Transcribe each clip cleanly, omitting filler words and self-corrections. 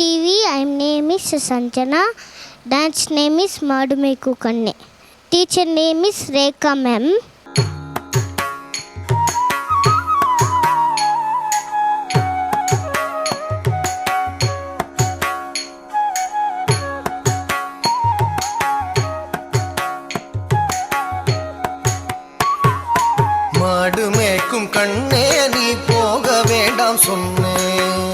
TV. I'm name is Sanjana. Dance name is Madumeku Kanne. Teacher name is Rekha ma'am. மாடு மேய்க்கும் கண்ணே நீ போக வேண்டாம் சொன்னேன்.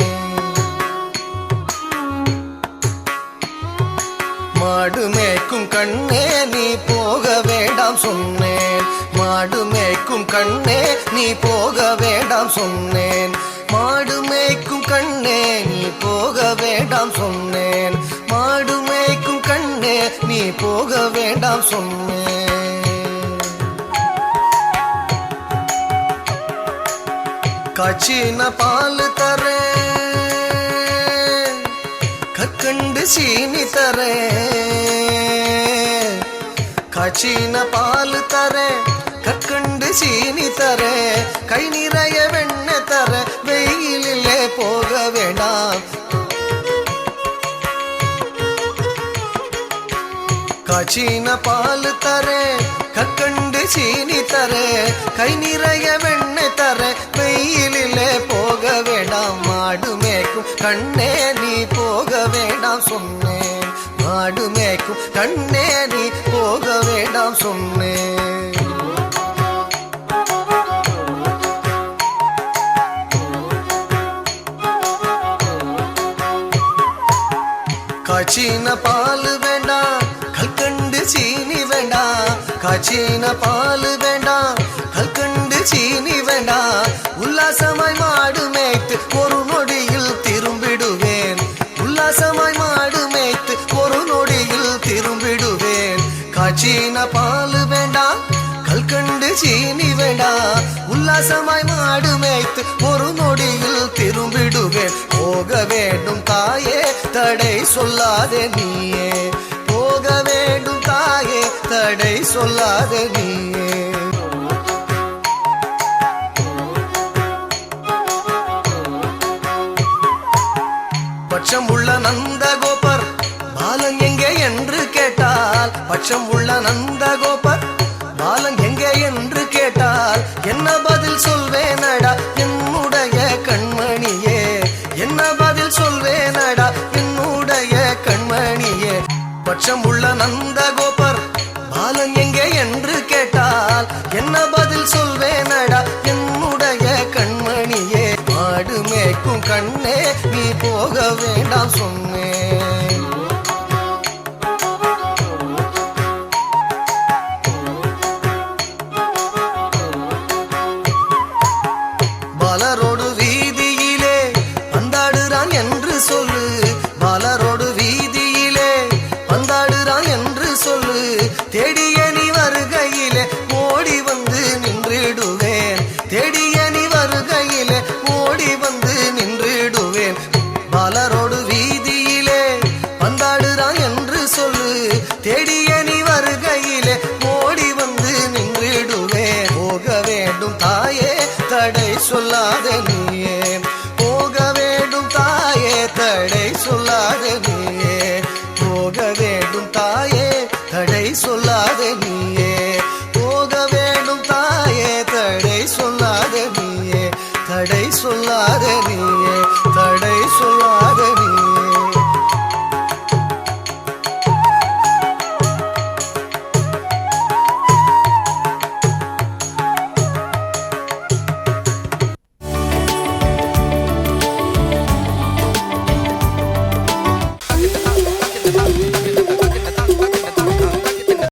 மாடு மேய்க்கும் கண்ணே நீ போக வேண்டாம் சொன்னேன். மாடு மேய்க்கும் கண்ணே நீ போக வேண்டாம் சொன்னேன். மாடு மேய்க்கும் கண்ணே நீ போக வேண்டாம் சொன்னேன். மாடு மேய்க்கும் கண்ணே நீ போக வேண்டாம் சொன்னேன். காய்ச்சின பால் தரே கற்கண்டு சீனி தரே. காய்ச்சின பால் தரே கற்கண்டு சீனி தரே. கை நிறைய வெண்ணெய் தர வெயிலிலே போக வேண்டாம். காய்ச்சின பால் தரே கற்கண்டு சீனி தரே. கை நிறைய வெண்ணெய் தர வெயிலிலே போக வேண்டாம். மாடு மேய்க்கும் கண்ணே நீ போக வேண்டாம் சொன்னேன். மாடு மேய்க்கும் கண்ணே நீ போக வேண்டாம் சொன்னேன். காய்ச்சின பால் வேண்டாம் கற்கண்டு சீனி வேண்டாம். காய்ச்சின பால் வேண்டாம் கற்கண்டு சீனி வேண்டாம். உல்லாசமாய் மாடு மேய்த்து ஒரு நொடியில் திரும்பிடுவேன். உல்லாசமாய் மாடு மேய்த்து ஒரு நொடியில் திரும்பிடுவேன். காய்ச்சின பால் வேண்டாம் கற்கண்டு சீனி வேண்டாம். உல்லாசமாய் மாடு மேய்த்து ஒரு நொடியில் திரும்பிடுவேன். போக வேண்டும் தாயே தடை சொல்லாதே நீயே. போக வேண்டும் தாயே தடை சொல்லாதே நீயே. பட்சம் உள்ள நந்தகோபர் பாலன் எங்கே என்று கேட்டால். பட்சம் உள்ள நந்தகோபர் பாலன் எங்கே என்று கேட்டால் என்ன பதில் சொல்வேனடா என்னுடைய கண்மணியே. என்ன பதில் சொல்வேனடா என்னுடைய கண்மணியே. பட்சம் உள்ள நந்தகோபர் பாலன் எங்கே என்று கேட்டால் என்ன பதில் சொல்வேனடா என்னுடைய கண்மணியே. மாடு மேய்க்கும் கண்ணே நீ போக வேண்டாம் சொன்னேன். பாலரோடு வீதியிலே பந்தாடுறான் என்று சொல்லு. பாலரோடு வீதியிலே பந்தாடுறான் என்று சொல்லு. தேடிய நீ வருகையிலே ஓடி வந்து நின்றிடுவேன். தேடிய நீ வருகையிலே ஓடி வந்து நின்றிடுவேன். பாலரோடு வீதியிலே பந்தாடுறான் என்று சொல்லு. தேடிய நீ வருகையிலே ஓடி வந்து நின்றிடுவேன். போக வேண்டும் தாயே தடை சொல்லாத நீயே. போக வேண்டும் தாயே தடை சொல்லாத நீயே. போக வேண்டும் தாயே தடை சொல்லாத நீயே. போக வேண்டும் தாயே தடை சொல்லாத நீயே. தடை சொல்லாத நீயே.